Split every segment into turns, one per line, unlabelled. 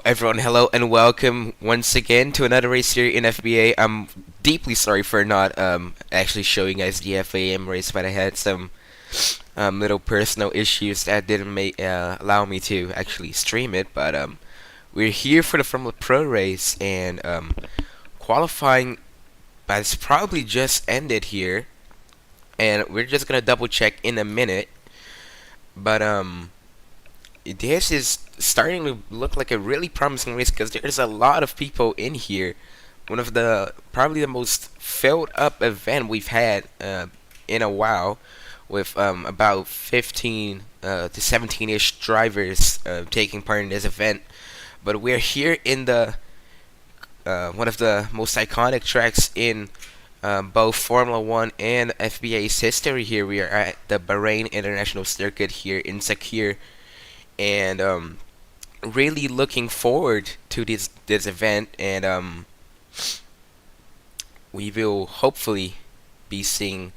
Everyone, hello and welcome once again to another race here in FBA. I'm deeply sorry for not actually showing you guys the FAM race, but I had some little personal issues that didn't allow me to actually stream it. But we're here for the Formula Pro race, and qualifying has probably just ended here, and we're just gonna double check in a minute. But this is starting to look like a really promising race because there's a lot of people in here. One of the probably the most filled up event we've had in a while, with about 15 to 17-ish drivers taking part in this event. But we're here in the one of the most iconic tracks in both Formula One and FBA's history. Here we are at the Bahrain International Circuit here in Sakir, and really looking forward to this event, and we will hopefully be seeing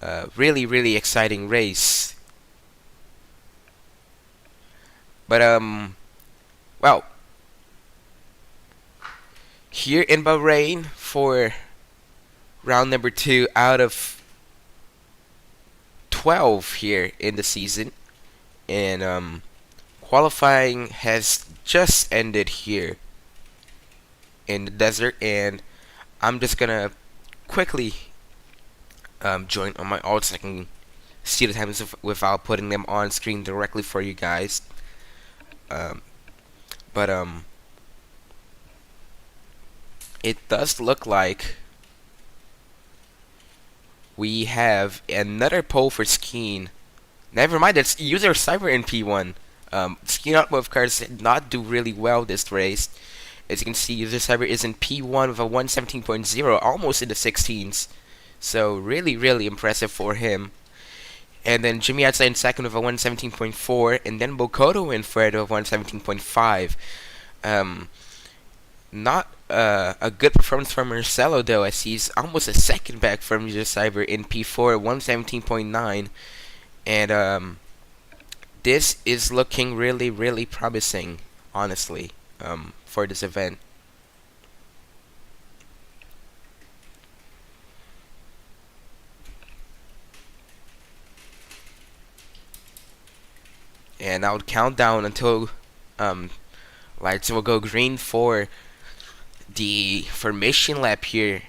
a really exciting race. But well, here in Bahrain for round number 2 out of 12 here in the season, and qualifying has just ended here in the desert, and I'm just gonna quickly join on my alt so I can see the times without putting them on screen directly for you guys. But it does look like we have another pole for skiing. Never mind, it's user cyber in P1. Skiing automotive cars did not do really well this race. As you can see, user cyber is in P1 with a 117.0, almost in the 16s. So really impressive for him. And then Jimmy outside in second with a 117.4, and then Bokoto in third with 117.5. Not a good performance from Marcelo though, as he's almost a second back from user cyber in P4, 117.9. And this is looking really promising, honestly, for this event. And I would count down until lights will go green for the formation lap here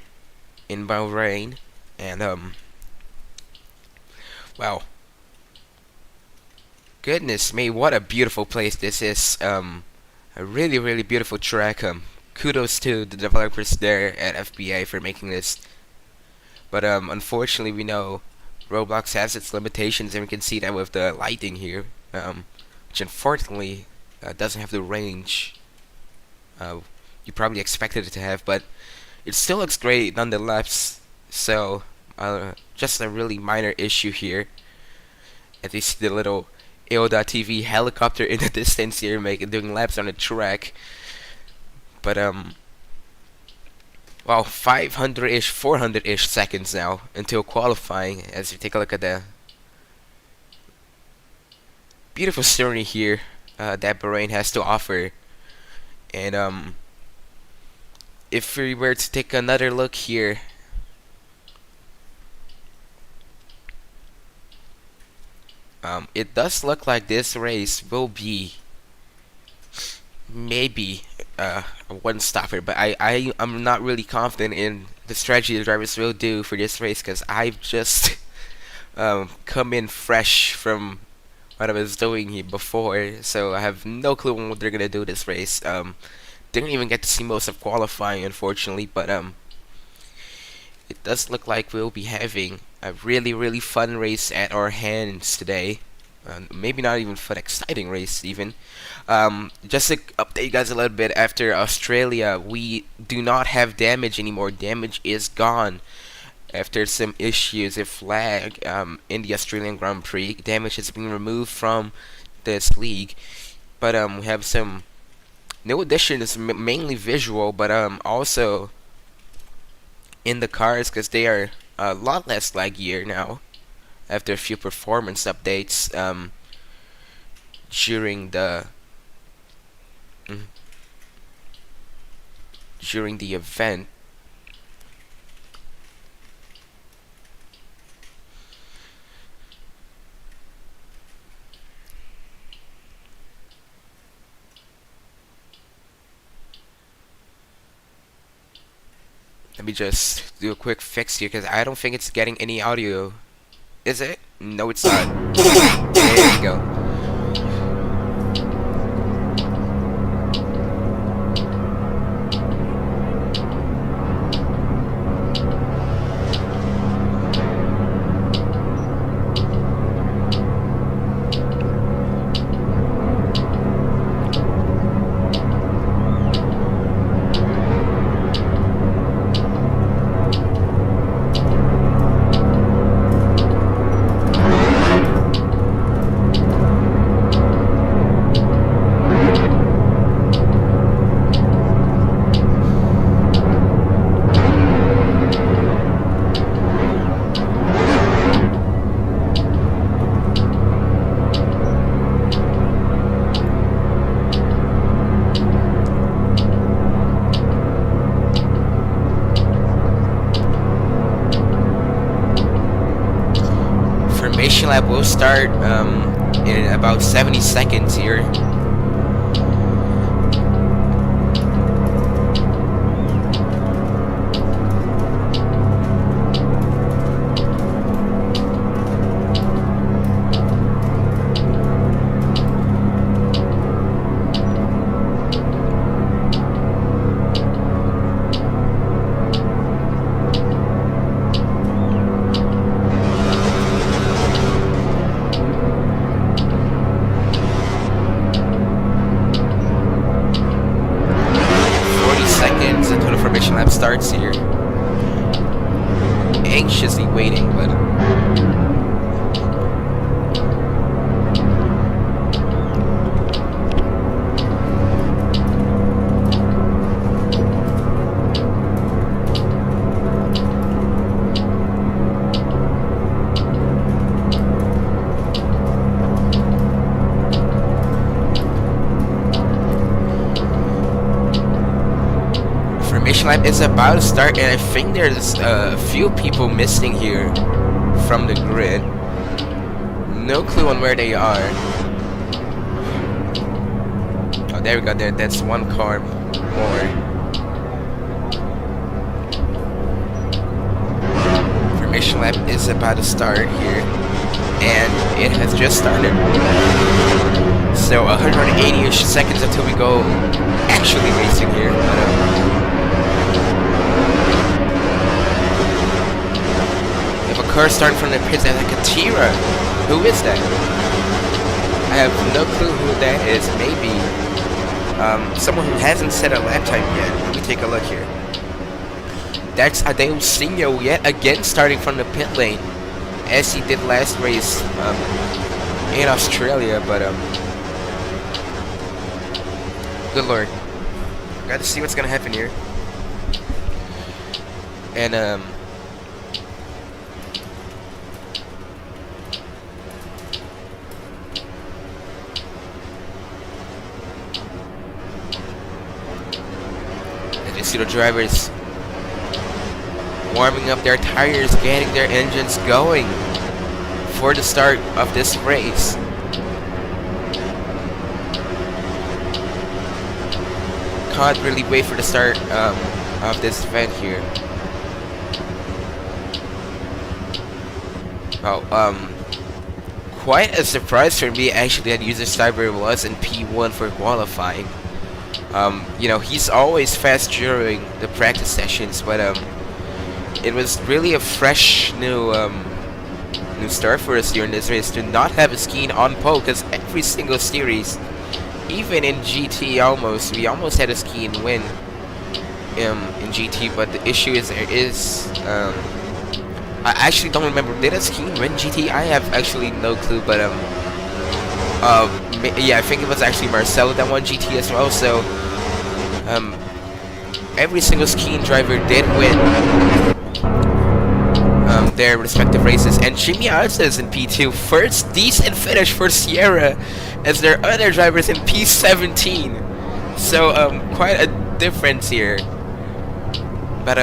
in Bahrain. And wow, goodness me, what a beautiful place this is. A really beautiful track. Kudos to the developers there at FBA for making this. But unfortunately, we know Roblox has its limitations, and we can see that with the lighting here, which unfortunately doesn't have the range you probably expected it to have. But it still looks great nonetheless. So just a really minor issue here. As you see the little AO.TV helicopter in the distance here, doing laps on the track. But well, 500-ish, 400-ish seconds now until qualifying. As you take a look at the beautiful scenery here that Bahrain has to offer, and if we were to take another look here, it does look like this race will be maybe a one-stopper, but I'm not really confident in the strategy the drivers will do for this race, because I've just come in fresh from what I was doing here before, so I have no clue on what they're gonna do this race. Didn't even get to see most of qualifying, unfortunately, but it does look like we'll be having a really fun race at our hands today. Maybe not even fun, exciting race even. Just to update you guys a little bit, after Australia, we do not have damage anymore. Damage is gone. After some issues with flag in the Australian Grand Prix, damage has been removed from this league. But we have some new additions, mainly visual, but also in the cars, because they are a lot less laggier now after a few performance updates during the during the event. Let me just do a quick fix here because I don't think it's getting any audio. Is it? No, it's not. There you go. Formation lap will start in about 70 seconds here. Lap starts here. Anxiously waiting, but lap is about to start, and I think there's a few people missing here from the grid. No clue on where they are. Oh, there we go. That's one car more. Formation lap is about to start here, and it has just started. So 180-ish seconds until we go actually racing here. Car starting from the pits as like a Tira. Who is that? I have no clue who that is. Maybe someone who hasn't set a lap time yet. Let me take a look here. That's Adeosinho yet again starting from the pit lane, as he did last race in Australia. But good lord, got to see what's gonna happen here. And you see the drivers warming up their tires, getting their engines going for the start of this race. Can't really wait for the start of this event here. Oh, quite a surprise for me actually that User Cyber was in P1 for qualifying. You know, he's always fast during the practice sessions, but it was really a fresh new start for us here in this race to not have a skiing on pole, because every single series, even in GT we almost had a skiing win in GT, but the issue is there is I actually don't remember, did a skiing win GT? I have actually no clue, but yeah, I think it was actually Marcelo that won GT as well. So every single skiing driver did win their respective races, and Jimmy Arza is in P2, first decent finish for Sierra, as their other drivers in P17. So quite a difference here But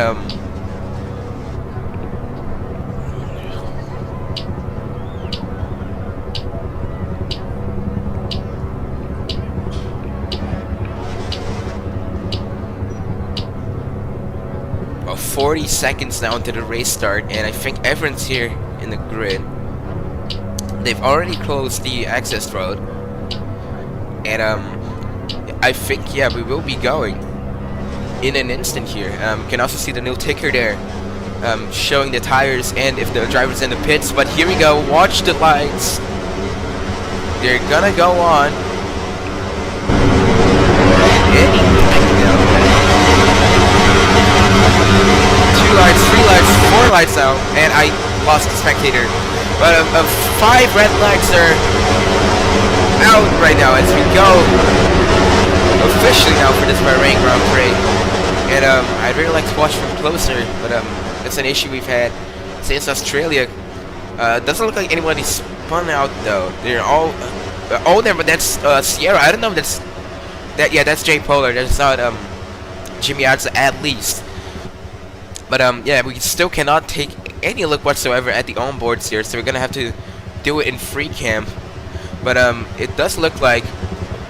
40 seconds now into the race start, and I think everyone's here in the grid. They've already closed the access road, and I think, yeah, we will be going in an instant here. Can also see the new ticker there, showing the tires and if the driver's in the pits. But here we go. Watch the lights. They're gonna go on. Two lights, three lights, four lights out, and I lost the spectator. But 5 red flags are out right now as we go officially now for this Bahrain Grand Prix. And I'd really like to watch from closer, but it's an issue we've had since Australia. Doesn't look like anybody spun out though. They're all there, but that's Sierra. I don't know if that's that. Yeah, that's Jay Polar. That's not Jimmy Adza at least. But yeah, we still cannot take any look whatsoever at the onboards here, so we're gonna have to do it in free cam. But it does look like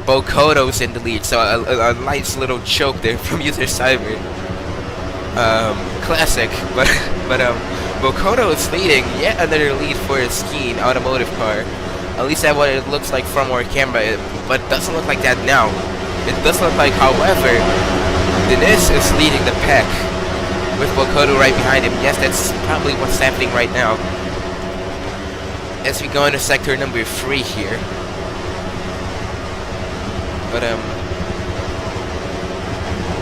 Bokoto's in the lead, so a nice little choke there from user Cyber. Classic, but Bokoto is leading yet another lead for his Skeen automotive car. At least that's what it looks like from our camera, but it doesn't look like that now. It does look like, however, Dennis is leading the pack with Bokoto right behind him. Yes, that's probably what's happening right now as we go into sector number 3 here. But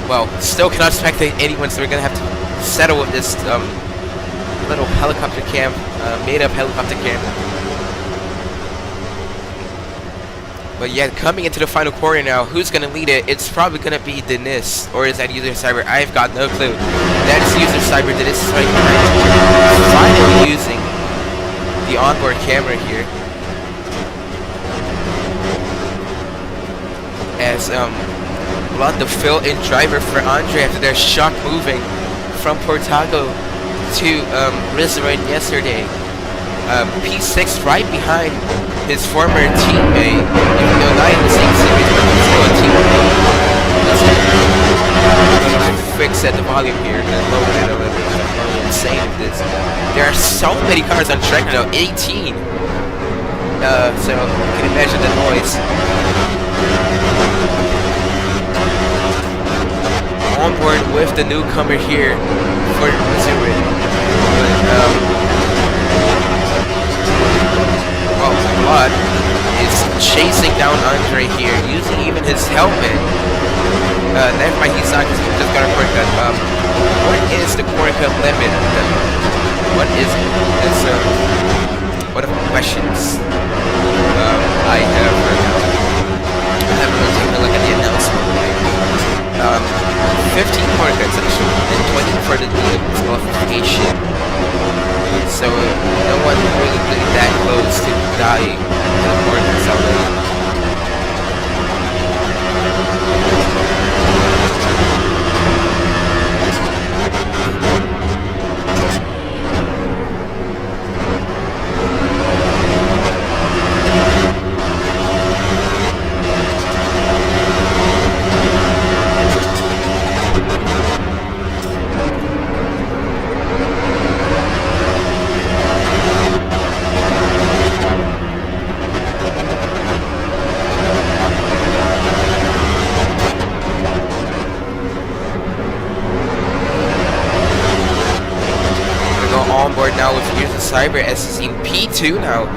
well, still cannot spectate anyone, so we're gonna have to settle with this little helicopter cam, made-up helicopter cam. But yeah, coming into the final quarter now, who's gonna lead it? It's probably gonna be Dennis, or is that user Cyber? I've got no clue. That's user Cyber. Dennis is right behind, finally using the onboard camera here. As Blood the fill-in driver for Andre after their shock moving from Portago to Rizrain yesterday. P6 right behind his former teammate, even though not in the same series, but still a teammate. Let's fix at the volume here and lower it a little bit. I'm insane with this. There are so many cars on track now, 18. So you can imagine the noise. On board with the newcomer here for Missouri. Well, Blood is chasing down Andre here, using even his helmet. Never mind, he's not, because he just got a core cut. What is the core cut limit? What is it? It's, what are the questions? I haven't really taken a look at the announcement. 15 core cuts actually, and 20 for the disqualification. So no one really that close to dying in the core cuts already. Now with user Cyber as seen P2 now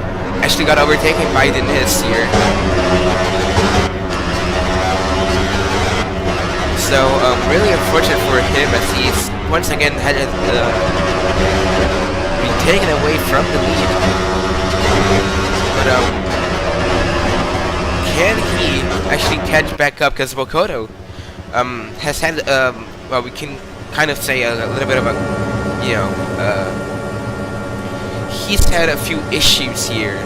actually got overtaken by Dennis here. So really unfortunate for him as he's once again had been taken away from the lead. But can he actually catch back up? Because Bokoto has had well, we can kind of say a little bit of a, you know, he's had a few issues here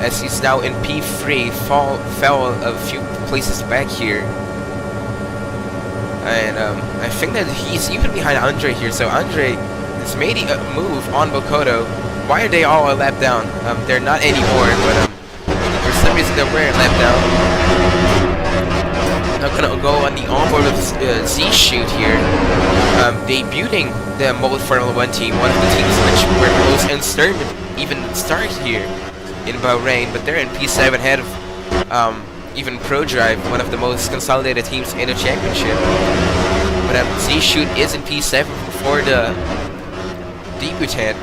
as he's now in P3, fell a few places back here. And I think that he's even behind Andre here. So Andre has made a move on Bokoto. Why are they all a lap down? They're not anymore, but for some reason they were a lap down. I'm gonna go on the onboard with Z-Shoot here, debuting the Mobile Formula 1 team, one of the teams which were most uncertain to even start here in Bahrain, but they're in P7 ahead of even ProDrive, one of the most consolidated teams in the championship. But Z-Shoot is in P7 for the debutant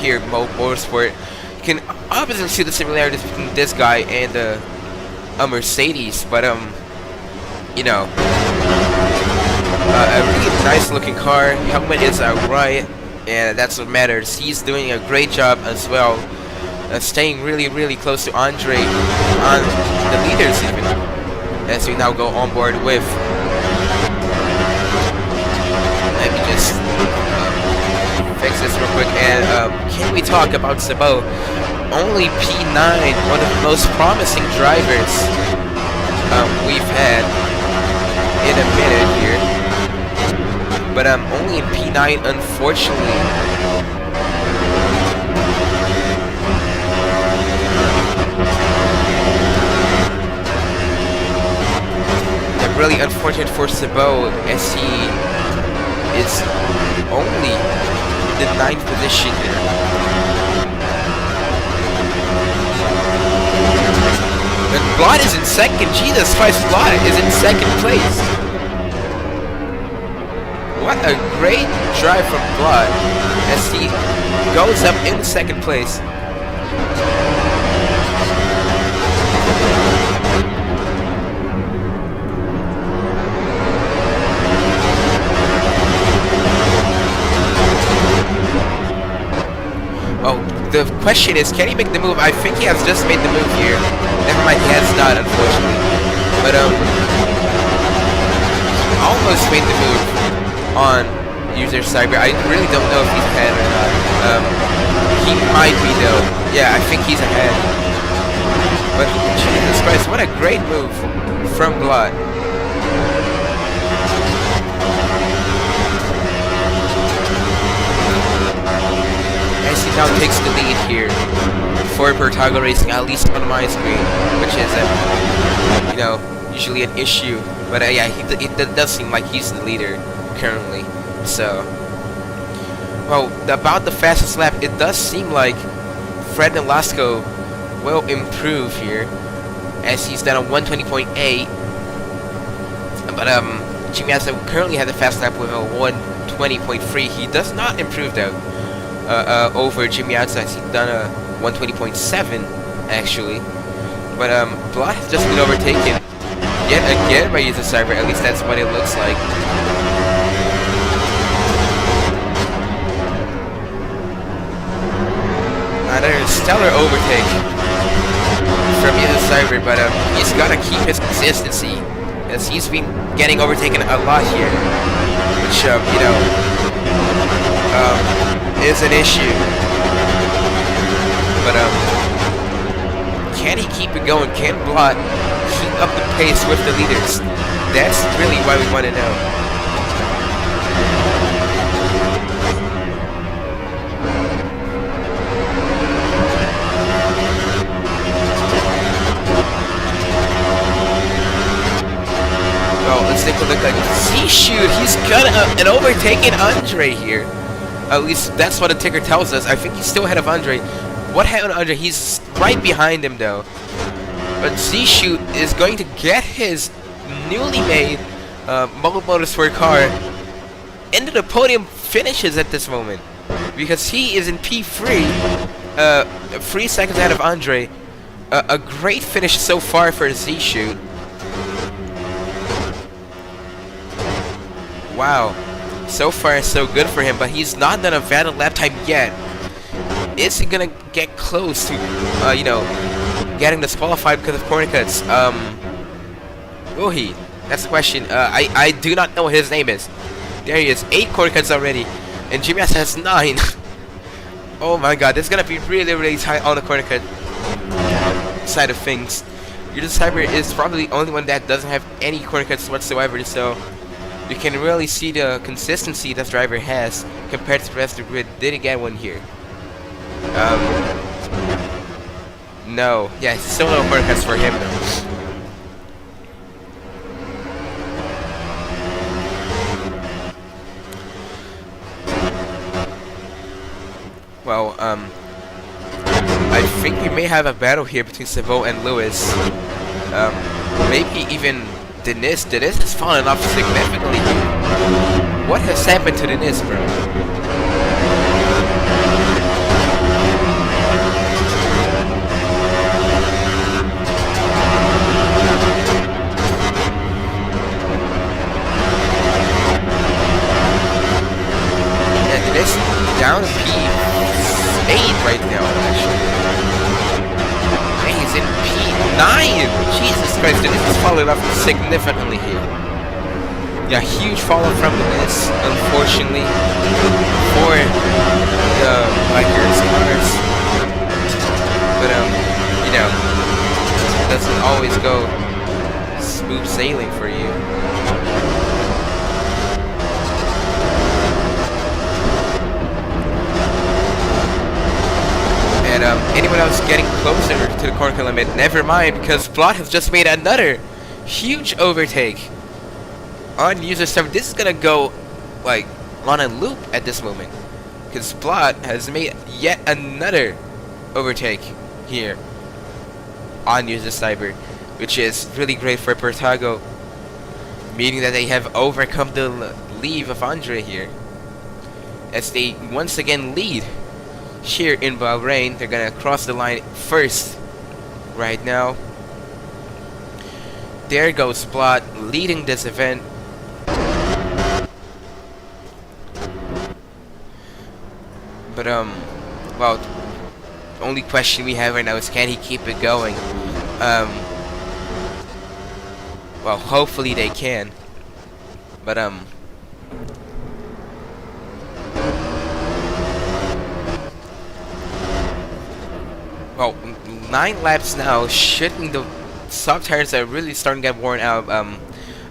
here, Motorsport. You can obviously see the similarities between this guy and a Mercedes, but you know, a really nice looking car. Helmet is right, and that's what matters. He's doing a great job as well, staying really close to Andre on the leaders even, as we now go on board with. Let me just fix this real quick, and can we talk about Sabo? Only P9, one of the most promising drivers we've had in a minute here, but only in P9, unfortunately. Yeah, really unfortunate for Sabo, as he is only the 9th position here. And Blot is in second. Jesus Christ, Blot is in second place. What a great drive from Blot as he goes up in second place. Oh, the question is, can he make the move? I think he has just made the move here. Never mind, he has not, unfortunately. But almost made the move on user Cyber. I really don't know if he's ahead or not. He might be though. Yeah, I think he's ahead. But Jesus Christ, what a great move from Blood. As he now takes the lead here for Portago Racing, at least on my screen, which is, you know, usually an issue. But yeah, it does seem like he's the leader currently. So, well, about the fastest lap, it does seem like Fred Nolasco will improve here, as he's done a 120.8. But Jimmy Asa currently has a fast lap with a 120.3. He does not improve though. Over Jimmy Asa, he's done a 120.7 actually. But Blot has just been overtaken yet again by User Cyber. At least that's what it looks like. Another stellar overtake from User Cyber, but he's gotta keep his consistency, as he's been getting overtaken a lot here, which you know, is an issue. But can he keep it going? Can Blot keep up the pace with the leaders? That's really why we want to know. Let's take a look at Z-Shoot. He's got an overtaken Andre here. At least that's what the ticker tells us. I think he's still ahead of Andre. What happened to Andre? He's right behind him though. But Z-Shoot is going to get his newly made Mobile Motorsport car into the podium finishes at this moment, because he is in P3, 3 seconds ahead of Andre. A great finish so far for Z-Shoot. Wow, so far so good for him, but he's not done a valid lap time yet. Is he gonna get close to, you know, getting disqualified because of corner cuts? Will he? That's the question. I do not know what his name is. There he is, 8 corner cuts already, and Jimmy has 9. Oh my god, this is gonna be really tight on the corner cut side of things. Your Cyber is probably the only one that doesn't have any corner cuts whatsoever, so You can really see the consistency this driver has compared to the rest of the grid. Did he get one here? No. Yeah, still no haircuts for him though. Well, I think we may have a battle here between Savo and Lewis. Maybe even Denis. Denis has fallen off significantly. What has happened to Denis, bro? Yeah, Denis down to P8 right now, actually. Man, he's in P9! Jesus Christ, Denis has fallen off significantly here. Yeah, huge fall off from Denis, unfortunately, for the bikers cars. But, you know, it doesn't always go smooth sailing for you. And anyone else getting closer to the corner limit, never mind, because Blot has just made another huge overtake on user 7. This is gonna go like on a loop at this moment, because Blot has made yet another overtake here on user Cyber, which is really great for Portago, meaning that they have overcome the lead of Andre here, as they once again lead here in Bahrain. They're gonna cross the line first right now. There goes Blot leading this event. But well, the only question we have right now is, can he keep it going? Well, hopefully they can. But well, 9 laps now. Shouldn't the soft tires are really starting to get worn out,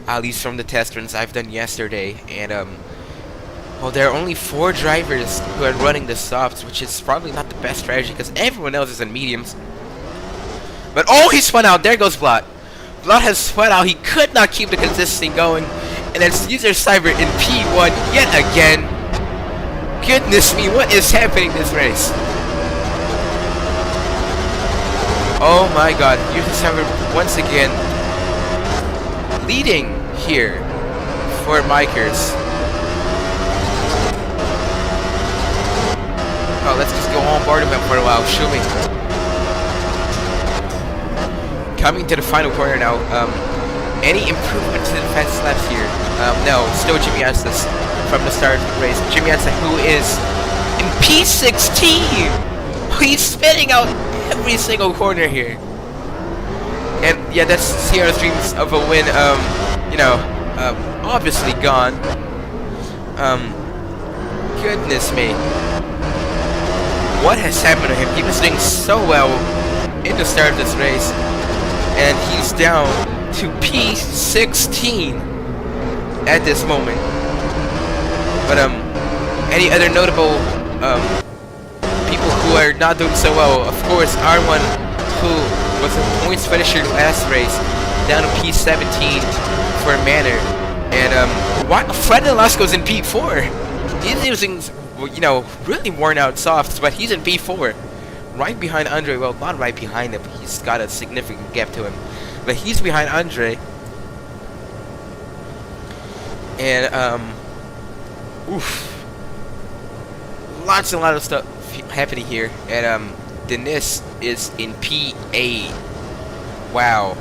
at least from the test runs I've done yesterday. And well, there are only 4 drivers who are running the softs, which is probably not the best strategy because everyone else is in mediums. But oh, he spun out. There goes Blot. Blot has spun out. He could not keep the consistency going, and it's user Cyber in P1 yet again. Goodness me, what is happening this race? Oh my god, user Cyber once again leading here for Mikers. Oh, let's just go on board him for a while. Shoot me. Coming to the final corner now. Any improvement to the fast laps here? No, still Jimmy Ansa's from the start of the race. Jimmy Ansa, who is in P16. He's spinning out every single corner here. And yeah, that's Sierra's dreams of a win. You know, obviously gone. Goodness me. What has happened to him? He was doing so well in the start of this race, and he's down to P16 at this moment. But any other notable people who are not doing so well? Of course, R1, who was a points finisher last race, down to P17 for Manor, and Fred Velasco's in P4. He's using, you know, really worn out softs, but he's in P4, right behind Andre. Well, not right behind him, he's got a significant gap to him, but he's behind Andre. And oof, lots and lots of stuff happening here. And Denis is in P8. Wow,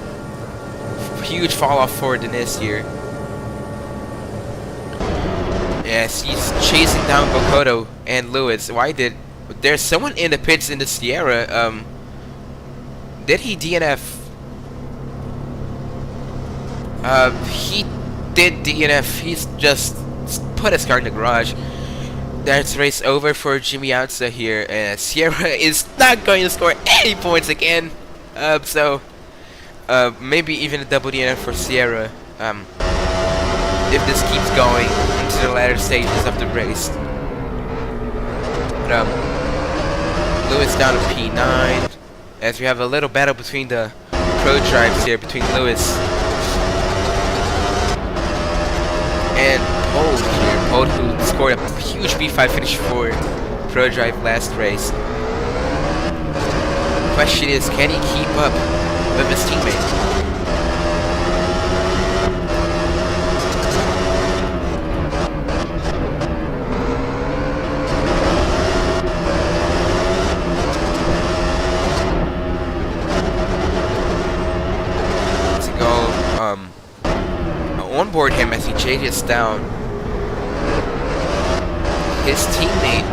huge fall off for Denis here. Yes, he's chasing down Bokoto and Lewis. Why did there's someone in the pits in the Sierra? Did he DNF? He did DNF. He's just put his car in the garage. That's race over for Jimmy Ansa here. Sierra is not going to score any points again. So maybe even a double DNF for Sierra. if this keeps going into the latter stages of the race. But Lewis down to P9 as we have a little battle between the pro drives here, between Lewis and Pold here. Pold, who scored a huge P5 finish for pro drive last race. The question is, can he keep up with his teammate? Onboard him as he changes down his teammate.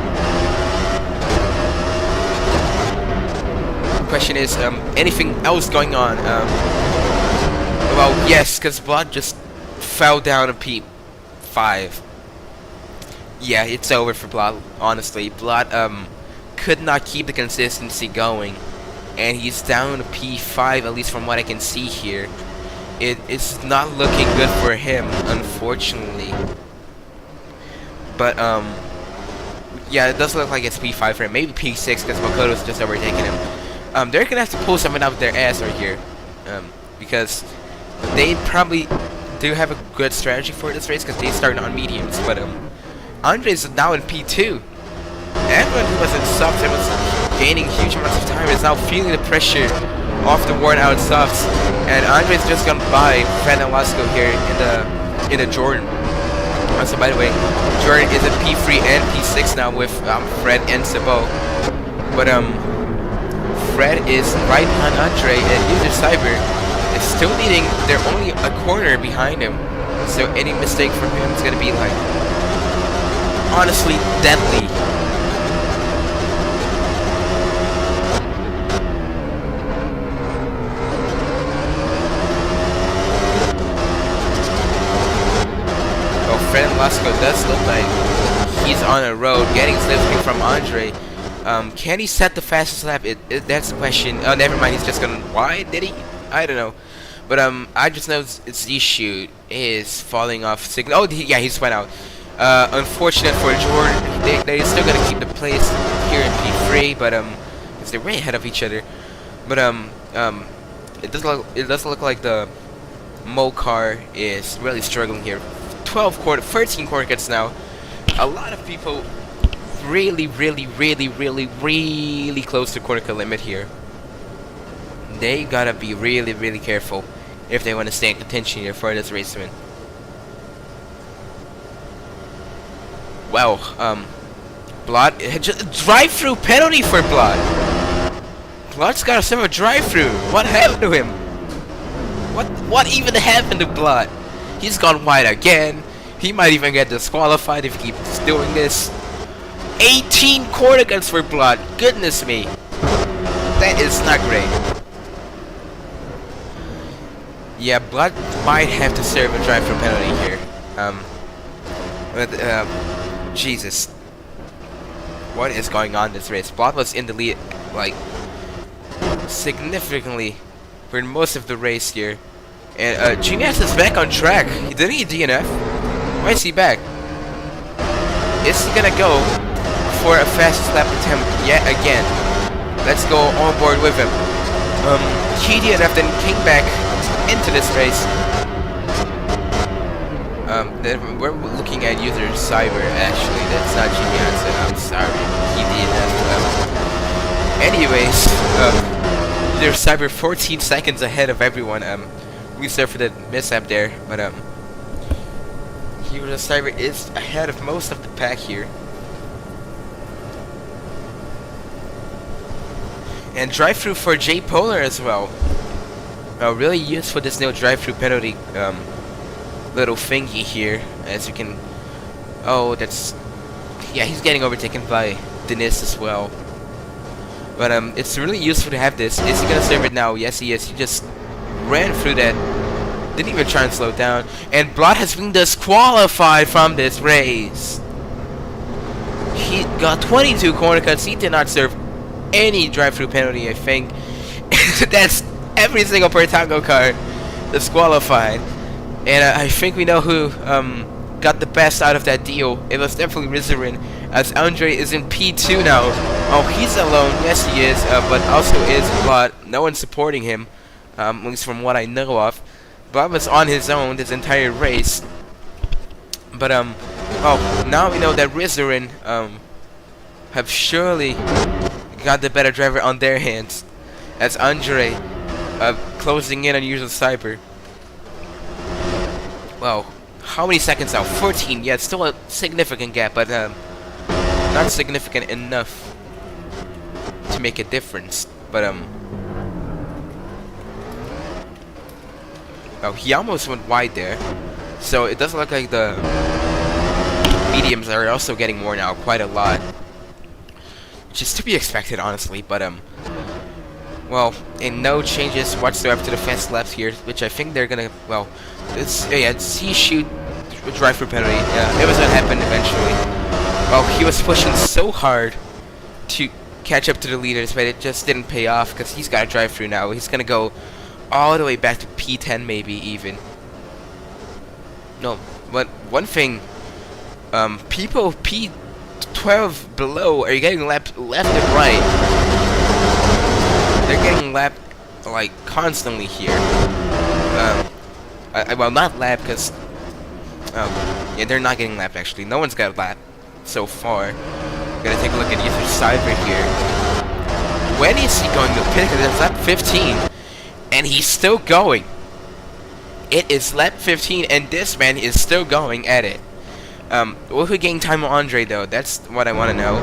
The question is, anything else going on? Well, yes, because Blood just fell down to P5. Yeah, it's over for Blood, honestly. Blood could not keep the consistency going, and he's down to P5, at least from what I can see here. It's not looking good for him, unfortunately. But yeah, it does look like it's P5 for him. Maybe P6 because Makoto's just overtaking him. They're gonna have to pull something out their ass right here, because they probably do have a good strategy for this race because they started on mediums. But Andre's now in P2. Everyone who was in softs and was gaining huge amounts of time is now feeling the pressure off the worn out softs, and Andre's just gone by Fred and Lasco here in the Jordan. So by the way, Jordan is at P3 and P6 now with Fred and Sabo. But Fred is right behind Andre, and User Cyber is still leading. They're only a corner behind him, so any mistake from him is gonna be like honestly deadly. Fred Lasco does look like he's on a road, getting slipstream from Andre. Can he set the fastest lap? That's the question. Oh, never mind. He's just gonna. Why did he? I don't know. But I just know its issue is falling off signal. Oh, yeah, he just went out. Unfortunate for Jordan. They're still gonna keep the place here in P3, but because they're way ahead of each other. But it does look like the Mo car is really struggling here. 13 corner cuts now. A lot of people really close to corner cut limit here. They gotta be really careful if they want to stay in contention here for this race win. Well, Blood, drive-through penalty for Blood. Blood's got to serve a drive-through. What happened to him? What even happened to Blood? He's gone wide again. He might even get disqualified if he keeps doing this. 18 corner cuts for Blood. Goodness me. That is not great. Yeah, Blood might have to serve a drive-through penalty here. Jesus. What is going on in this race? Blood was in the lead, like, significantly for most of the race here. And Genius is back on track. Didn't he DNF? Why is he back? Is he gonna go for a fastest lap attempt yet again? Let's go on board with him. He DNF'd and came back into this race. Then we're looking at user Cyber actually. That's not Genius. I'm sorry. He DNF'd. Anyways, user Cyber 14 seconds ahead of everyone. We sorry for the mishap there, but User Cyber is ahead of most of the pack here. And drive-through for J Polar as well. Really useful this new drive-through penalty little thingy here, as you can. Oh, that's yeah. He's getting overtaken by Dennis as well. But it's really useful to have this. Is he gonna serve it now? Yes, he is. He just ran through that. Didn't even try and slow down. And Blood has been disqualified from this race. He got 22 corner cuts. He did not serve any drive-through penalty, I think. That's every single Pertango car disqualified. And I think we know who got the best out of that deal. It was definitely Rizarin, as Andre is in P2 now. Oh, he's alone. Yes, he is, but also is a lot. No one's supporting him, at least from what I know of. Bob was on his own this entire race. But oh, now we know that Rizarin have surely got the better driver on their hands, as Andre closing in on usual Cyber. Well, how many seconds now? 14. Yeah, it's still a significant gap, but not significant enough to make a difference. But oh, he almost went wide there, so it doesn't look like the mediums are also getting more now, quite a lot, which is to be expected, honestly. But well, and no changes whatsoever to the fast laps here, which I think they're gonna, well, it's he shoot drive through penalty. Yeah, it was gonna happen eventually. Well, he was pushing so hard to catch up to the leaders, but it just didn't pay off because he's got a drive through now. He's gonna go all the way back to P10, maybe even. No, but one thing, people P12 below are getting lapped left and right. They're getting lapped like constantly here. Well, not lapped because yeah, they're not getting lapped actually. No one's got lapped so far. Gonna take a look at user side right here. When is he going to pit? Because it's lap 15, and he's still going. It is lap 15, and this man is still going at it. Will he gain time on Andre though? That's what I want to know.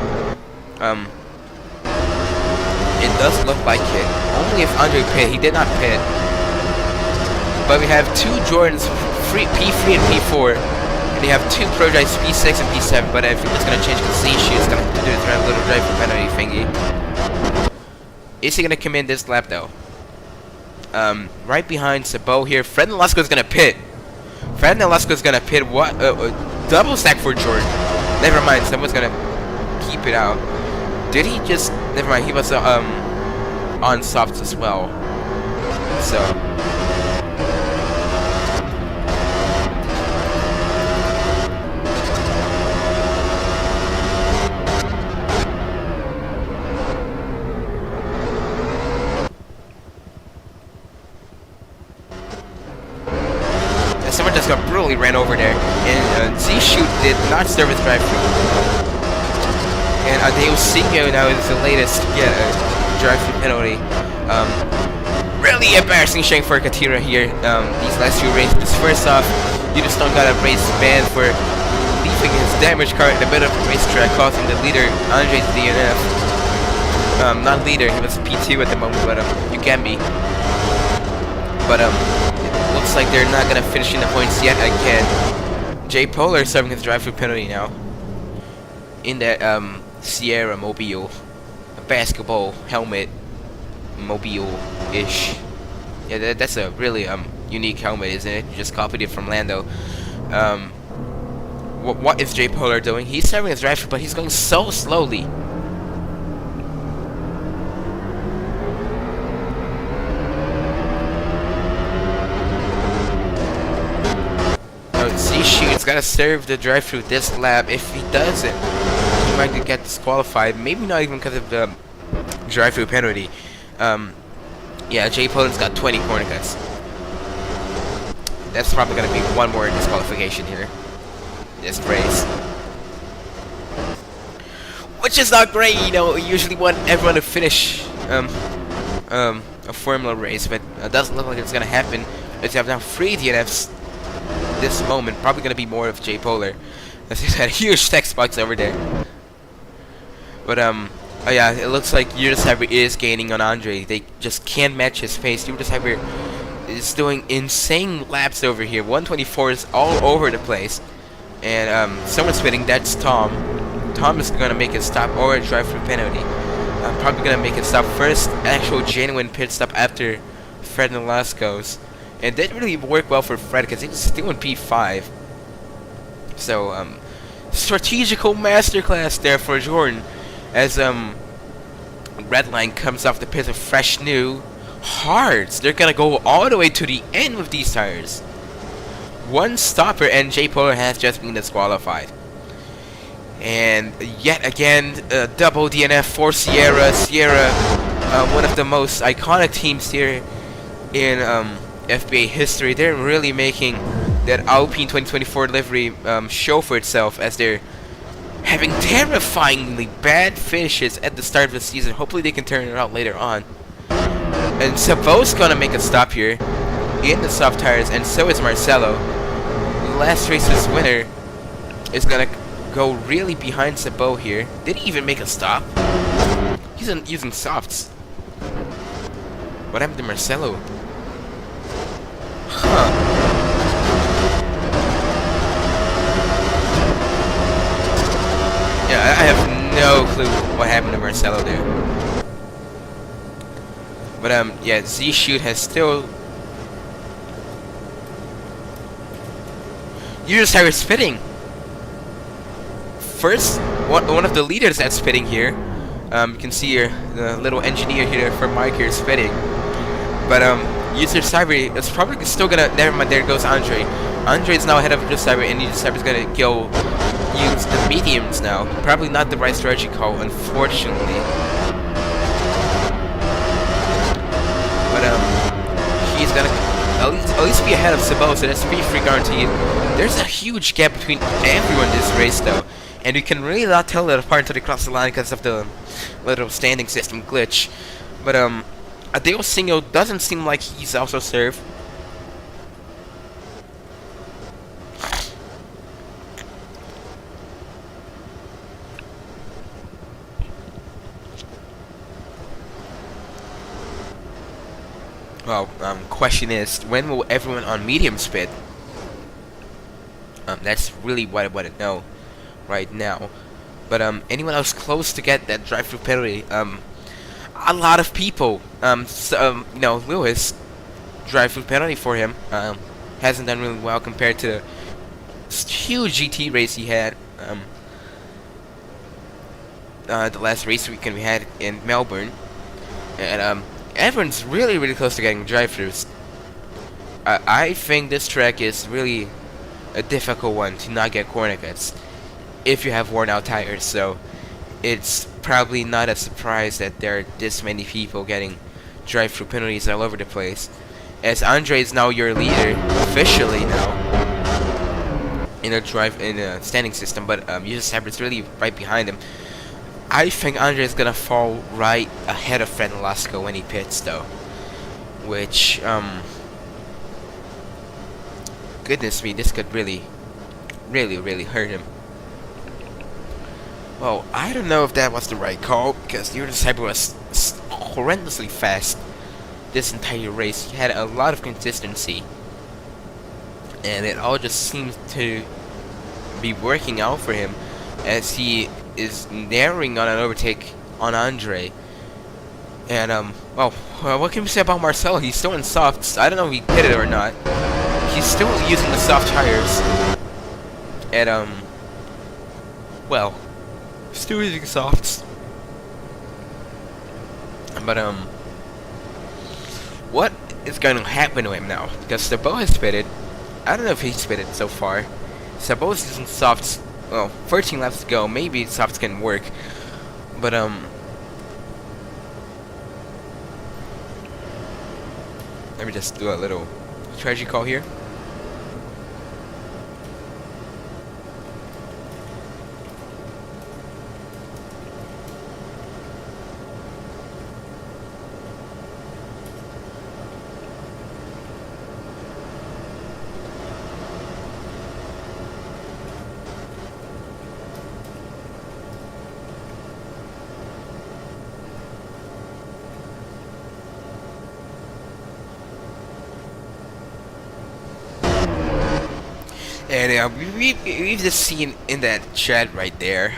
It does look like it. Only if Andre pit. He did not pit. But we have two Jordans, P3 and P4. And you have two Pro Drives, P6 and P7. But I think it's going to change because Z-Shoe is going to have to do his little drive for penalty thingy. Is he going to come in this lap though? Right behind Sabo here. Fred Nolasco is going to pit. Fred Nolasco is going to pit. What? Double stack for Jordan. Never mind. Someone's going to keep it out. Did he just... Never mind, he was on softs as well. So... someone just got brutally ran over there. And Z-Shoot did not serve his drive-thru. And Adeo Singo now is the latest to get a drive-thru penalty. Really embarrassing shame for Katira here. These last few races. First off, Yudistone got a race ban for leaving his damaged car in the middle of the racetrack, causing the leader Andre's DNF. Not leader, he was P2 at the moment, but you get me. But it looks like they're not gonna finish in the points yet again. J Polar serving his drive-thru penalty now. In that Sierra Mobile, a basketball helmet Mobile-ish. Yeah, that's a really unique helmet, isn't it? You just copied it from Lando. What is J Polar doing? He's serving his drive-thru, but he's going so slowly. Z-Shoot's gotta serve the drive-thru this lap. If he doesn't, he might get disqualified. Maybe not even because of the drive-thru penalty. Yeah, J Poland's got 20 corner cuts. That's probably gonna be one more disqualification here. This race. Which is not great, you know. We usually want everyone to finish a Formula race, but it doesn't look like it's gonna happen. Let's have now 3 DNFs this moment. Probably gonna be more of J Polar. As he had huge text box over there. But oh yeah, it looks like Unicyber is gaining on Andre. They just can't match his pace. Unicyber is doing insane laps over here. 124 is all over the place. And someone's pitting. That's Tom. Tom is gonna make a stop or a drive-thru penalty. Probably gonna make a stop first. Actual genuine pit stop after Fred Nolasco's. It didn't really work well for Fred because he was still in P5. So, strategical masterclass there for Jordan. As, Redline comes off the pit of fresh new hards. They're gonna go all the way to the end with these tires. one stopper, and J Polar has just been disqualified. And yet again, double DNF for Sierra. Sierra, one of the most iconic teams here in FBA history. They're really making that Alpine 2024 livery show for itself, as they're having terrifyingly bad finishes at the start of the season. Hopefully they can turn it out later on. And Sabo's gonna make a stop here in the soft tires, and so is Marcelo. Last race's winner is gonna go really behind Sabo here. Did he even make a stop? He's using softs. What happened to Marcelo? Huh. Yeah, I have no clue what happened to Marcelo there. But yeah, Z-Shoot has still used tire spitting. First, one of the leaders at spitting here. You can see here the little engineer here for Mike here spitting. But User Cyber is probably still gonna. Never mind. There goes Andre. Andre is now ahead of User Cyber, and User Cyber is gonna go use the mediums now. Probably not the right strategy call, unfortunately. But he's gonna at least be ahead of Sabo, so that's free guaranteed. There's a huge gap between everyone this race, though, and you can really not tell it apart until they cross the line because of the little standing system glitch. But Adeo Singo doesn't seem like he's also served. Well, question is, when will everyone on medium spit? That's really what I want to know right now. But anyone else close to get that drive-through penalty? A lot of people. You know, Lewis, drive-through penalty for him. Hasn't done really well compared to the huge GT race he had. The last race weekend we had in Melbourne, and everyone's really close to getting drive-throughs. I think this track is really a difficult one to not get corner cuts if you have worn out tires, so it's probably not a surprise that there are this many people getting drive-through penalties all over the place, as Andre is now your leader officially now in a standing system, but User Cyber is really right behind him. I think Andre is gonna fall right ahead of Fred Nolasco when he pits, though, which goodness me, this could really hurt him. Well, I don't know if that was the right call, because User Cyber was horrendously fast this entire race. He had a lot of consistency, and it all just seems to be working out for him, as he is narrowing on an overtake on Andre. And well, what can we say about Marcelo? He's still in softs. I don't know if he hit it or not. He's still using the soft tires. And well, still using softs. But what is going to happen to him now? Because Sabo has spitted. I don't know if he's spitted so far. Sabo is using softs. Well, 13 laps to go. Maybe softs can work. But let me just do a little strategy call here. And we've just seen in that chat right there,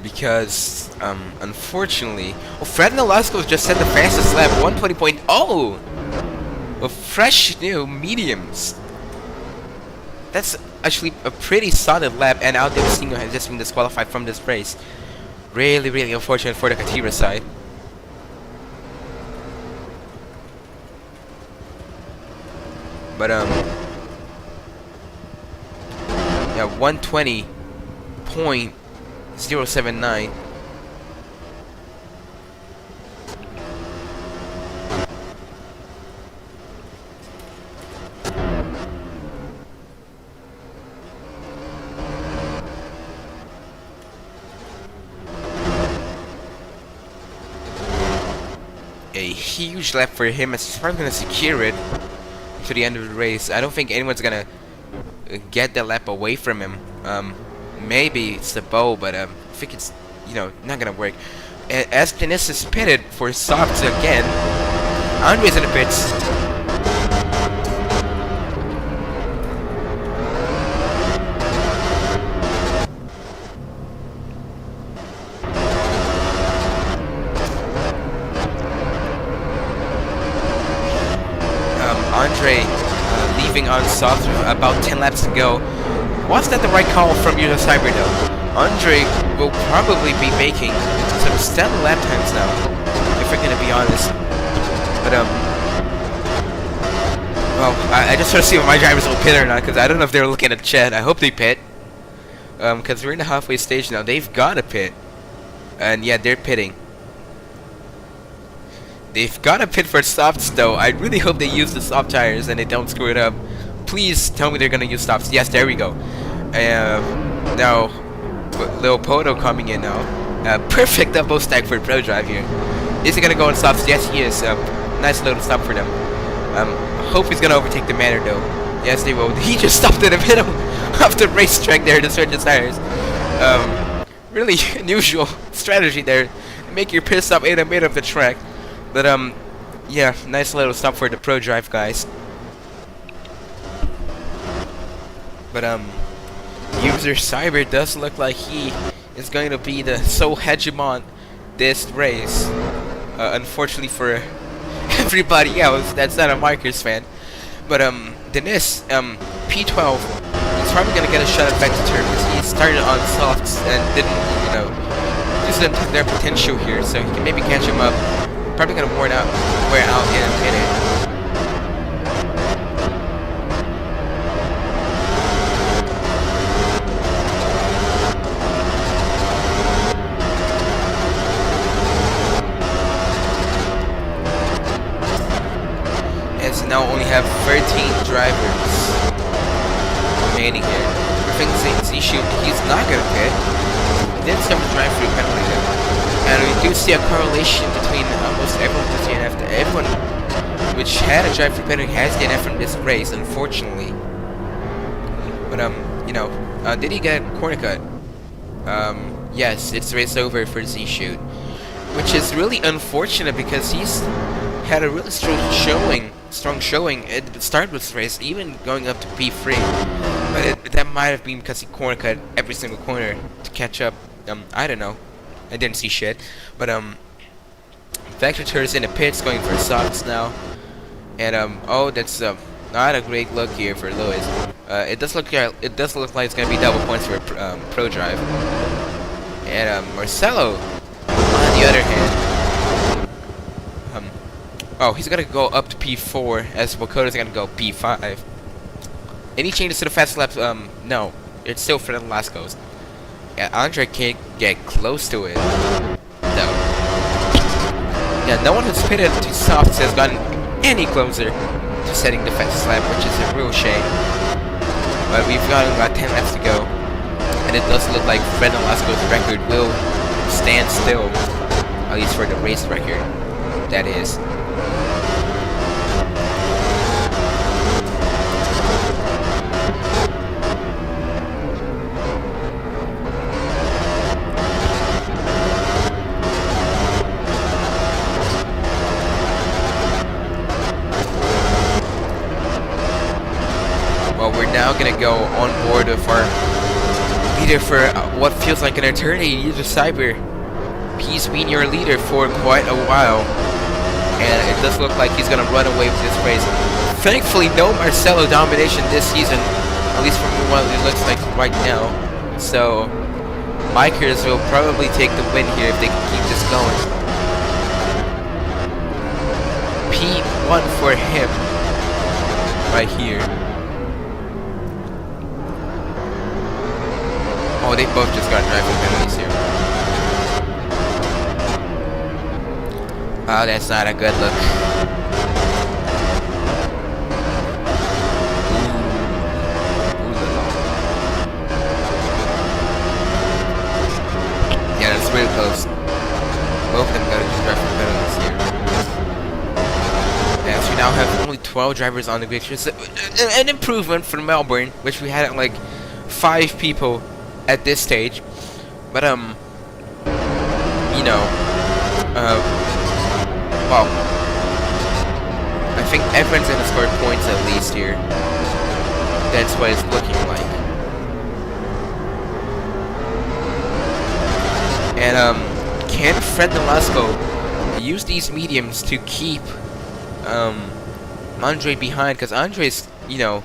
because unfortunately, Fred Nolasco just set the fastest lap, 120.0, with fresh new mediums. That's actually a pretty solid lap, and Aldeo Singo has just been disqualified from this race. Really unfortunate for the Katira side. But yeah, 120.079. A huge lap for him, as he's probably gonna secure it to the end of the race. I don't think anyone's gonna get that lap away from him. Maybe it's the bow, but I think it's, you know, not gonna work. As Dennis is pitted for softs again, Andre's in the pits. Andre leaving on soft, about 10 laps to go. Was that the right call from user Cyber though? Andre will probably be making some stellar lap times now, if we're gonna be honest. But well, I just want to see if my drivers will pit or not, because I don't know if they're looking at the chat. I hope they pit, because we're in the halfway stage now. They've got to pit, and yeah, they're pitting. They've got to pit for softs though. I really hope they use the soft tires and they don't screw it up. Please tell me they're gonna use softs. Yes, there we go. Now, Leopoldo coming in now. Perfect double stack for Pro Drive here. Is he gonna go on softs? Yes, he is. Nice little stop for them. Hope he's gonna overtake the Manor though. Yes, they will. He just stopped in the middle of the racetrack there to switch his tires. Really unusual strategy there. Make your pit stop in the middle of the track. But yeah, nice little stop for the Pro Drive guys. But user Cyber does look like he is going to be the sole hegemon this race. Unfortunately for everybody else that's not a Markers fan. But Dennis, P12, he's probably gonna get a shot at back to turn because he started on softs and didn't, you know, use their potential here, so he can maybe catch him up. Probably gonna wear out in a minute. As now only have 13 drivers remaining here. I think Z-Shoot, he's not gonna pit. He did some drive-through penalty there. And we do see a correlation between almost everyone with DNF. Everyone which had a drive-through penalty has DNF from this race, unfortunately. But you know, did he get a corner cut? Yes, it's race over for Z-Shoot, which is really unfortunate because he's had a really strong showing at the start of this race, even going up to P3. But that might have been because he corner cut every single corner to catch up. I don't know. I didn't see shit. But Vector Tur's in the pits going for softs now. And oh, that's not a great look here for Lewis. It does look like it's gonna be double points for Pro Drive. And Marcelo, on the other hand, oh, he's gonna go up to P4 as Wakoda's gonna go P5. Any changes to the fast laps? No, it's still for the last ghost. Yeah, Andre can't get close to it. No. Yeah, no one who's pitted to softs has gotten any closer to setting the fastest lap, which is a real shame. But we've got about 10 laps to go, and it does look like Fred Nolasco's record will stand still, at least for the race record. That is. Now gonna go on board with our leader for what feels like an eternity, User Cyber. He's been your leader for quite a while, and it does look like he's gonna run away with this race. Thankfully, no Marcelo domination this season, at least from what it looks like right now. So, Bikers will probably take the win here if they can keep this going. P1 for him. right here. Oh, they both just got driving penalties here. Oh, that's not a good look. Yeah, that's really close. Both of them got to drive for penalties here. Yeah, so we now have only 12 drivers on the grid. It's an improvement from Melbourne, which we had like 5 people at this stage. But you know, well, I think everyone's gonna score points at least here. That's what it's looking like. And can Fred Nolasco use these mediums to keep Andre behind? Because Andre's, you know,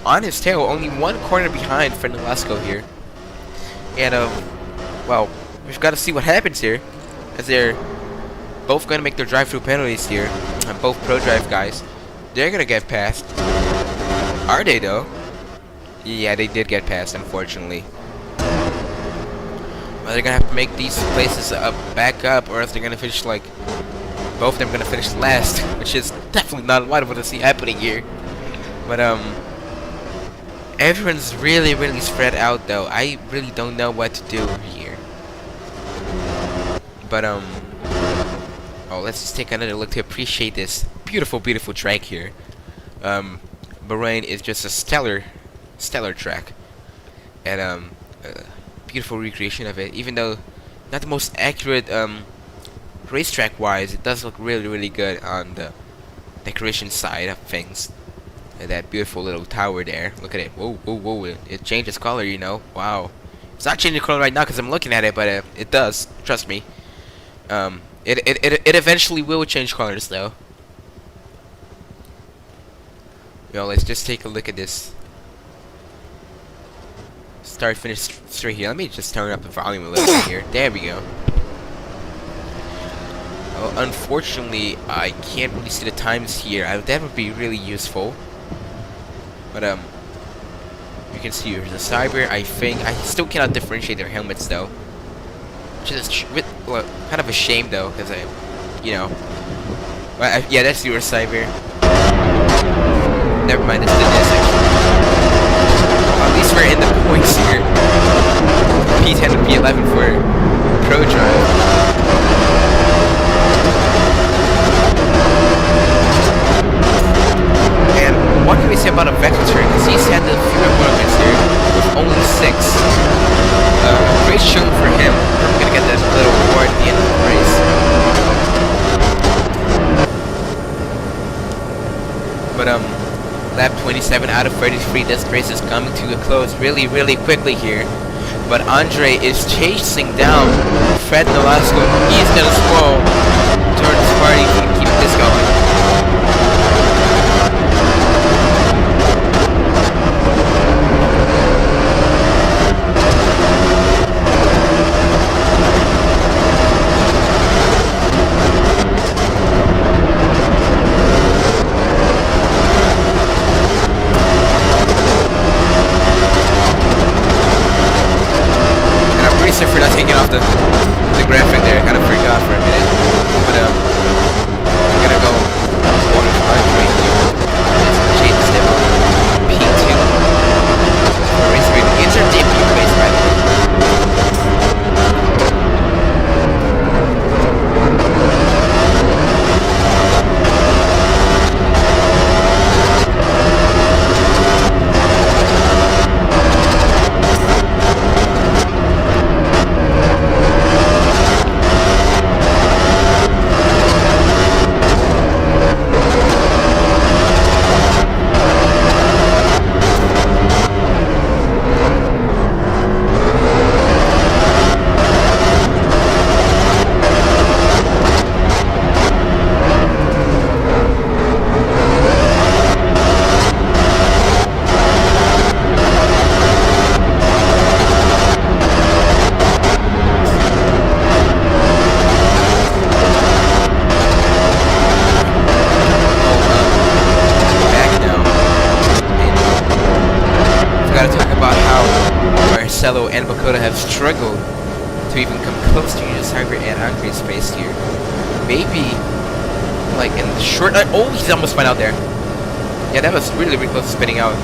on his tail, only 1 corner behind Fred Nolasco here. And well, we've got to see what happens here, as they're both gonna make their drive-through penalties here. Both pro drive guys. They're gonna get passed. Are they though? Yeah, they did get passed, unfortunately. Well, they're gonna have to make these places back up, or else they're gonna finish like both of them gonna finish last, which is definitely not what I want to see happening here. But everyone's really spread out though. I really don't know what to do here. But oh, let's just take another look to appreciate this beautiful track here. Bahrain is just a stellar track, and beautiful recreation of it. Even though not the most accurate racetrack wise, it does look really good on the decoration side of things. And that beautiful little tower there. Look at it. Whoa! It changes color, you know. Wow. It's not changing color right now because I'm looking at it, but it does. Trust me. It eventually will change colors though. Yo, let's just take a look at this start finish straight here. Let me just turn up the volume a little bit here. There we go. Well, unfortunately, I can't really see the times here. That would be really useful. But you can see here's the Cyber. I think I still cannot differentiate their helmets though. Which is kind of a shame though, because you know, well, yeah, that's your Cyber. Never mind, it's the section. Well, at least we're in the points here. P10 and P11 for Pro Drive. And what can we say about a Vector? Because he's had the few appointments here with only 6. Great showing for him. We're gonna get that little award at the end of the race. But lap 27 out of 33. This race is coming to a close really quickly here. But Andre is chasing down Fred Nolasco. He's gonna spoil Jordan's party if he can keep this going. For not taking off the graphic there, I kind of freaked out for a minute. But to even come close to Julius Cyber and Andre's space here. Maybe, like in the short... oh, he's almost went out there. Yeah, that was really, really close to spinning out.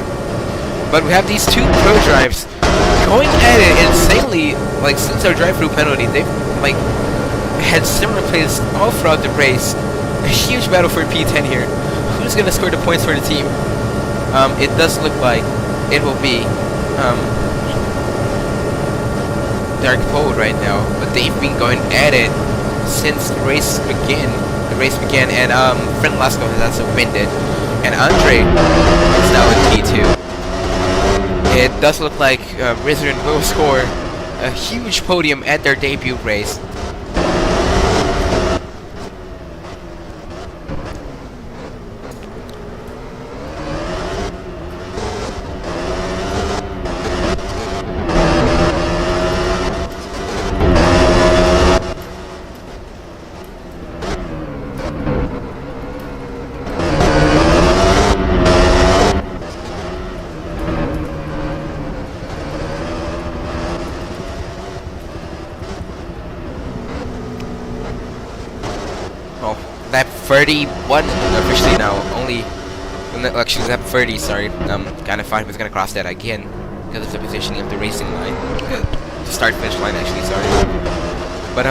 But we have these two pro drives going at it insanely. Like, since our drive-through penalty, they've, like, had similar plays all throughout the race. A huge battle for P10 here. Who's going to score the points for the team? It does look like it will be Dark Pole right now, but they've been going at it since the race began. And Fred Lasco has also winded, and Andre is now in P2. It does look like Resident will score a huge podium at their debut race. Lap 31 officially now. Actually lap 30. Sorry. Kind of thought he was gonna cross that again because of the positioning of the racing line, the start finish line. Actually, sorry. But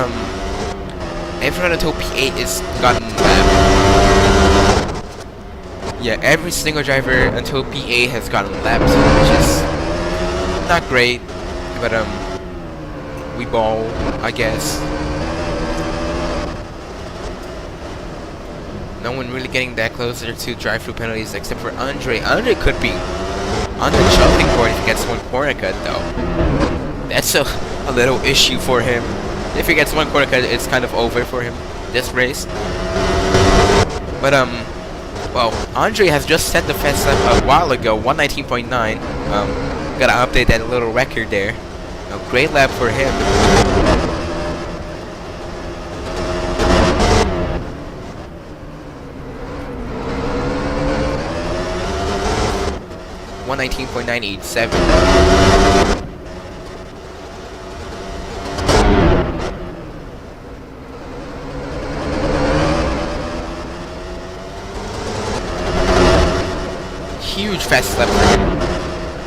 everyone until P8 is gotten lapped. Yeah, every single driver until P8 has gotten lapped, which is not great. But we ball, I guess. No one really getting that closer to drive-through penalties except for Andre. Andre could be on the jumping board if he gets one corner cut, though. That's a little issue for him. If he gets one corner cut, it's kind of over for him this race. But well, Andre has just set the fast lap a while ago, 119.9. Gotta update that little record there. A great lap for him. 119.987. Huge fast lap for him.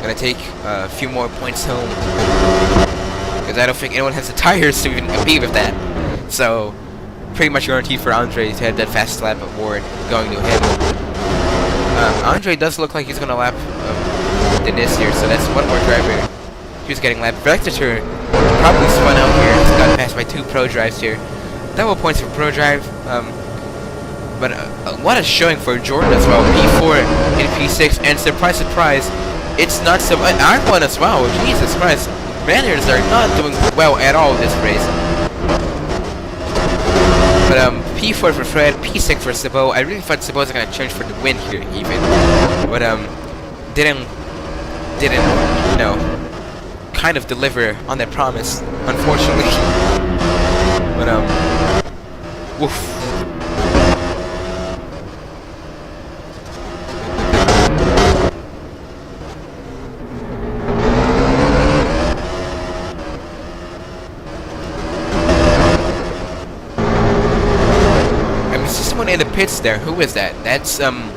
Gonna take a few more points home because I don't think anyone has the tires to even compete with that. So pretty much guaranteed for Andre to have that fast lap award going to him. Andre does look like he's gonna lap Dennis here, so that's one more driver who's getting lapped. Vector probably spun out here. He's got passed by two pro drives here. Double points for pro drive. But what a showing for Jordan as well. P4 in P6, and surprise, surprise, it's not so. R1 as well. Jesus Christ, Manners are not doing well at all this race. But P4 for Fred, P6 for Sabo. I really thought Sabo was gonna change for the win here, even. But didn't you know, kind of deliver on that promise, unfortunately. But woof. In the pits there. Who is that? That's Tom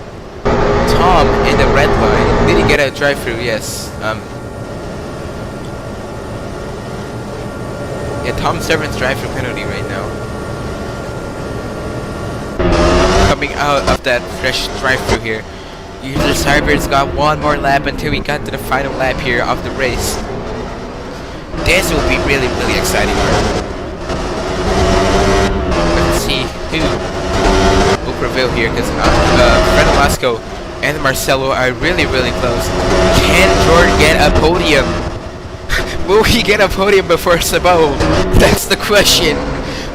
in the red line. Did he get a drive-through? Yes. Yeah, Tom Servant's drive-through penalty right now. Coming out of that fresh drive-through here. User Cyber's got one more lap until we got to the final lap here of the race. This will be really, really exciting. Let's see who will prevail here, because Fred Lasco and Marcelo are really, really close. Can Jordan get a podium? Will he get a podium before Sabo? That's the question.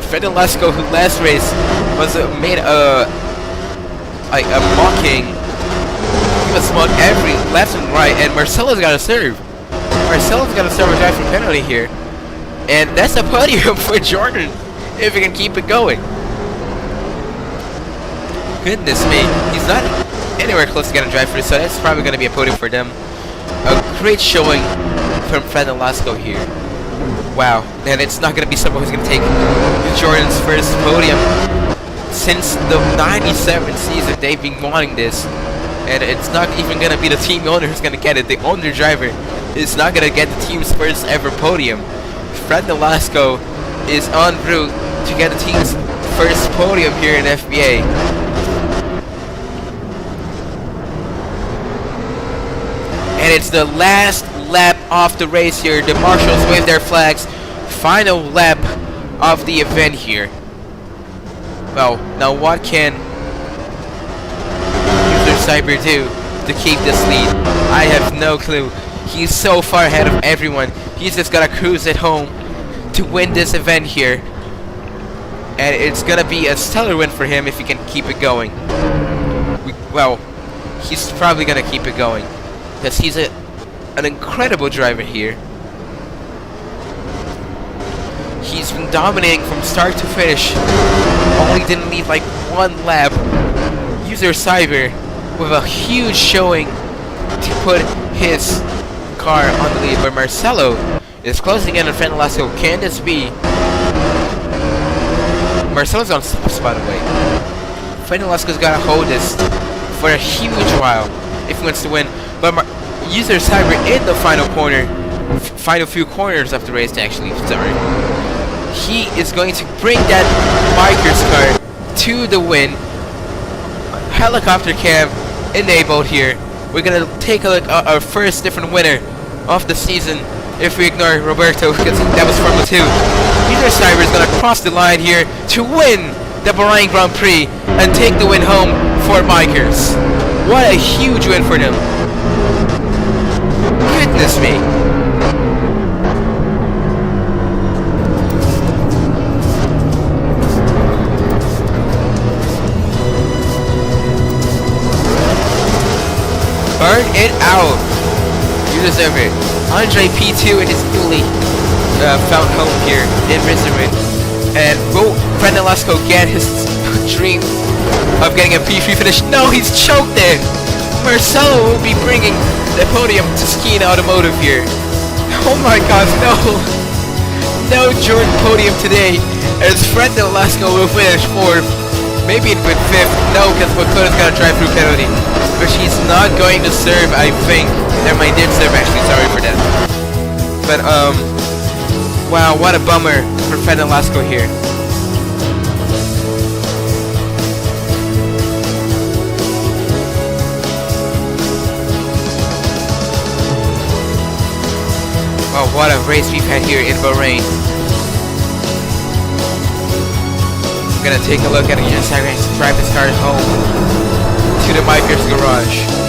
Fred Lasco, who last race was made a mocking. He was mocked every left and right, and Marcelo's got to serve. Marcelo's got to serve a drive for penalty here, and that's a podium for Jordan if he can keep it going. Goodness me, he's not anywhere close to getting a drive through, so that's probably going to be a podium for them. A great showing from Fred Lasco here. Wow, and it's not going to be someone who's going to take Jordan's first podium. Since the 97 season, they've been wanting this. And it's not even going to be the team owner who's going to get it. The owner driver is not going to get the team's first ever podium. Fred Nolasco is en route to get the team's first podium here in FBA. And it's the last lap of the race here. The marshals wave their flags. Final lap of the event here. Well, now what can User Cyber do to keep this lead? I have no clue. He's so far ahead of everyone. He's just gonna cruise it home to win this event here. And it's gonna be a stellar win for him if he can keep it going. Well, he's probably gonna keep it going, because he's an incredible driver here. He's been dominating from start to finish. Only didn't leave like one lap. User Cyber with a huge showing to put his car on the lead, but Marcelo is closing in on Fred Nolasco. Can this be? Marcelo's on softs, by the way. Fred Nolasco's gotta hold this for a huge while if he wants to win. But User Cyber in the final corner, final few corners of the race actually, sorry. He is going to bring that biker's car to the win. Helicopter cam enabled here. We're gonna take a look at our first different winner of the season if we ignore Roberto, because that was Formula 2. User Cyber is gonna cross the line here to win the Bahrain Grand Prix and take the win home for bikers. What a huge win for them. Goodness me. Burn it out. You deserve it. Andre P2 in his newly found home here in Rizzerin. And will Fred Nolasco get his dream of getting a P3 finish? No, he's choked there. Marcelo will be bringing the podium to Skeen Automotive here. Oh my gosh, no. No Jordan podium today, as Fred Nolasco will finish 4th. Maybe it went 5th. No, because Makota's got a drive-through penalty. But she's not going to serve, I think. Never mind, did serve actually, sorry for that. But, wow, what a bummer for Fred Nolasco here. Oh, what a race we've had here in Bahrain. I'm gonna take a look at it. Yes, I'm gonna drive this car home to the biker's garage.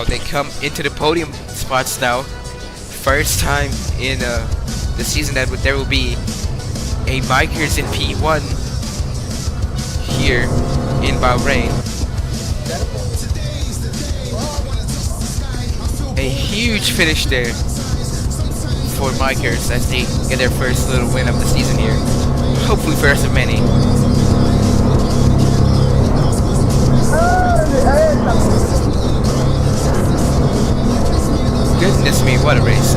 They come into the podium spots now. First time in the season that there will be a bikers in P1 here in Bahrain. A huge finish there for Micers as they get their first little win of the season here. Hopefully first of many. Goodness me, what a race.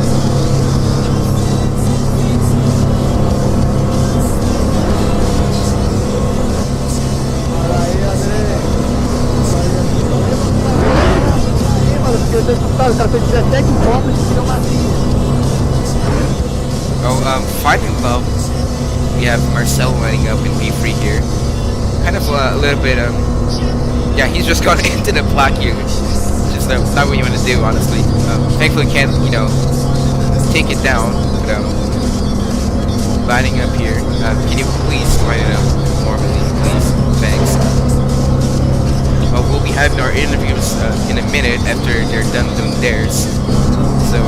Fighting love. We have Marcel lining up in B3 here. Kind of a little bit, yeah, he's just gone into the block here. Just not what you want to do, honestly. Thankfully can't, you know, take it down. But, lining up here. Can you please line it up normally, please? Thanks. Well, we'll be having our interviews in a minute after they're done doing theirs. So.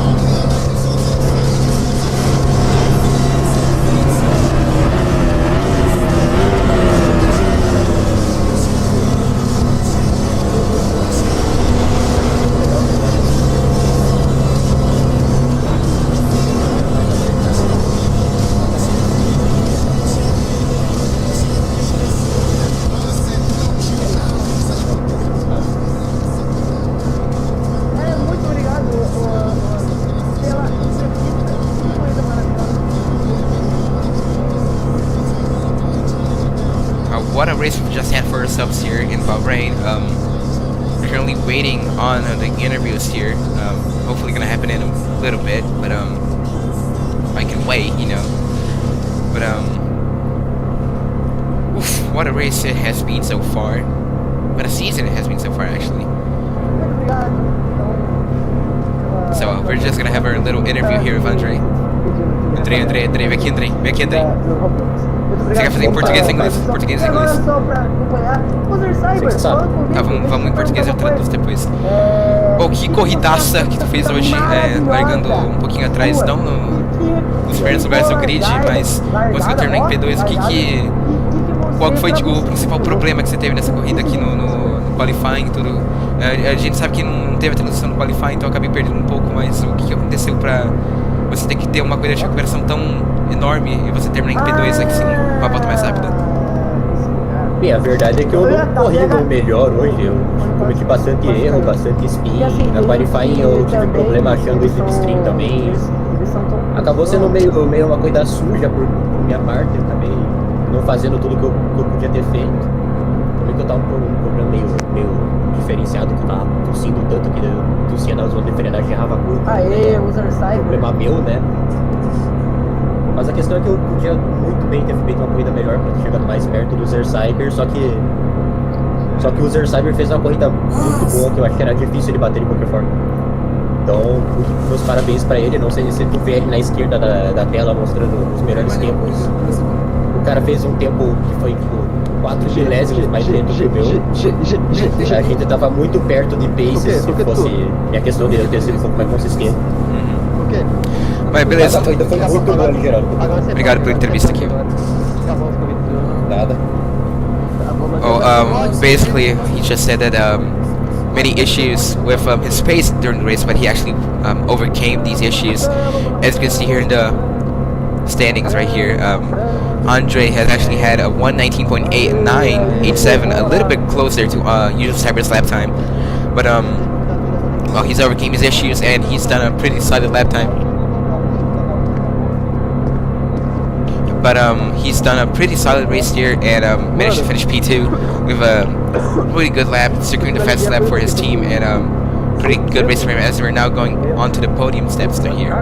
What a race we just had for ourselves here in Bahrain. Currently waiting on the interviews here. Hopefully gonna happen in a little bit, but I can wait, you know. But oof, what a race it has been so far. What a season it has been so far, actually. So we're just gonna have our little interview here with André. André, vem aqui, André. Você quer fazer em português e inglês? Português e inglês. Tá, vamos em português e eu traduzo depois. Pô, que corridaça que tu fez hoje, largando um pouquinho atrás, não nos primeiros lugares do grid, mas conseguiu terminar em P2. Qual foi o principal problema que você teve nessa corrida aqui no qualifying e tudo? A gente sabe que não teve a transição no qualifying, então eu acabei perdendo um pouco, mas o que aconteceu pra você ter que ter uma corrida de recuperação tão enorme e você terminar em P2 aqui, sim, com a volta mais rápida?
Bem, a verdade é que eu não corri no melhor hoje. Eu cometi bastante erro, bastante spin. Na qualifying eu tive problema achando o slipstream também. Acabou sendo meio uma corrida suja por minha parte. Eu acabei não fazendo tudo que eu podia ter feito. Também que eu tava com um problema meio diferenciado, que eu tava tossindo tanto que eu tossia na zona de frenagem e errava a curva. Problema meu, né? Mas a questão é que eu podia muito bem ter feito uma corrida melhor para ter chegado mais perto do Zercyber, só que o Zercyber fez uma corrida muito boa, que eu acho que era difícil ele bater de qualquer forma. Então, meus parabéns para ele. Não sei se tu vê ele na esquerda da tela mostrando os melhores tempos. O cara fez um tempo que foi tipo 4 milésimos mais lento que o meu. A gente tava muito perto de paces, se fosse a questão dele ter sido um pouco mais consistente.
Mas beleza.
A corrida foi muito boa em geral.
Obrigado pela entrevista aqui.
Nada.
Basically, he just said that many issues with his pace during the race, but he actually overcame these issues. As you can see here in the standings right here, Andre has actually had a 1:19.8987, a little bit closer to usual Cyber's lap time, but well, he's overcame his issues and he's done a pretty solid lap time. But he's done a pretty solid race here and managed to finish P2 with a really good lap, securing the fastest lap for his team, and pretty good race for him as we're now going on to the podium steps down here.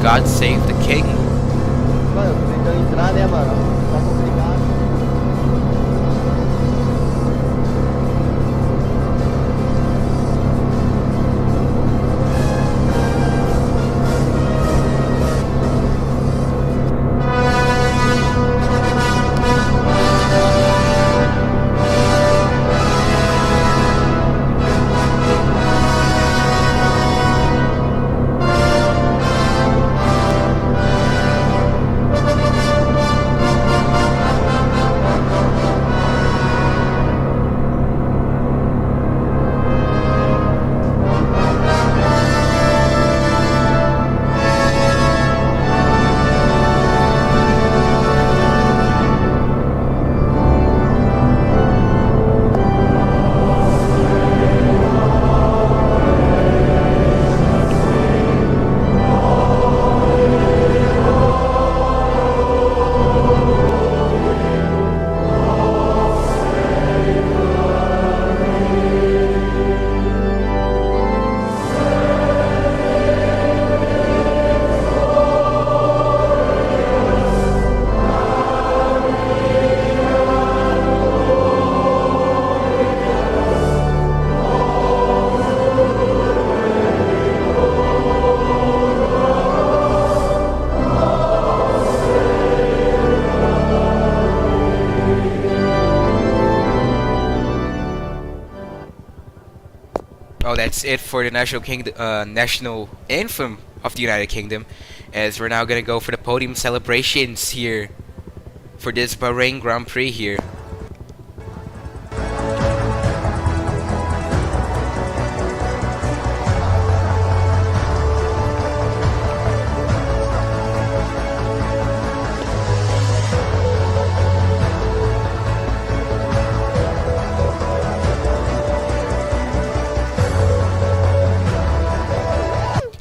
God save the king.
Mano, tentando entrar, né, mano? Tá complicado.
Oh, that's it for the national anthem of the United Kingdom, as we're now gonna go for the podium celebrations here for this Bahrain Grand Prix here.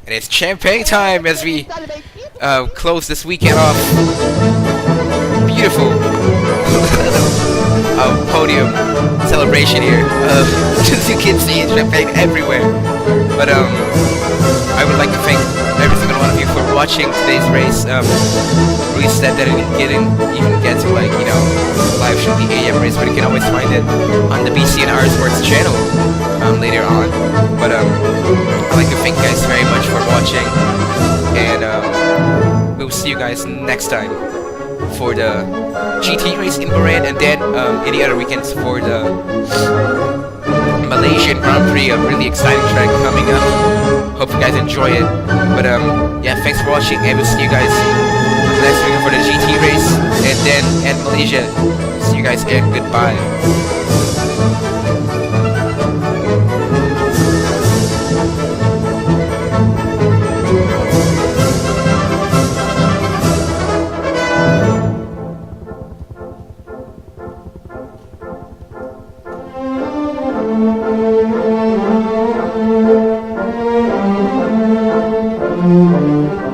And it's champagne time as we close this weekend off. Beautiful podium celebration here. As you can see, champagne everywhere. But I would like to thank every single one of you for watching today's race. Really sad that I didn't even get to live stream the AM race, but you can always find it on the BCNR Sports channel later on. But I'd like to thank you guys very much for watching, and we'll see you guys next time for the GT race in Bahrain, and then any other weekends for the Malaysian Grand Prix, a really exciting track coming up. Hope you guys enjoy it. But yeah, thanks for watching, and we'll see you guys next weekend for the GT race, and then at Malaysia. See you guys, and goodbye.
Thank you.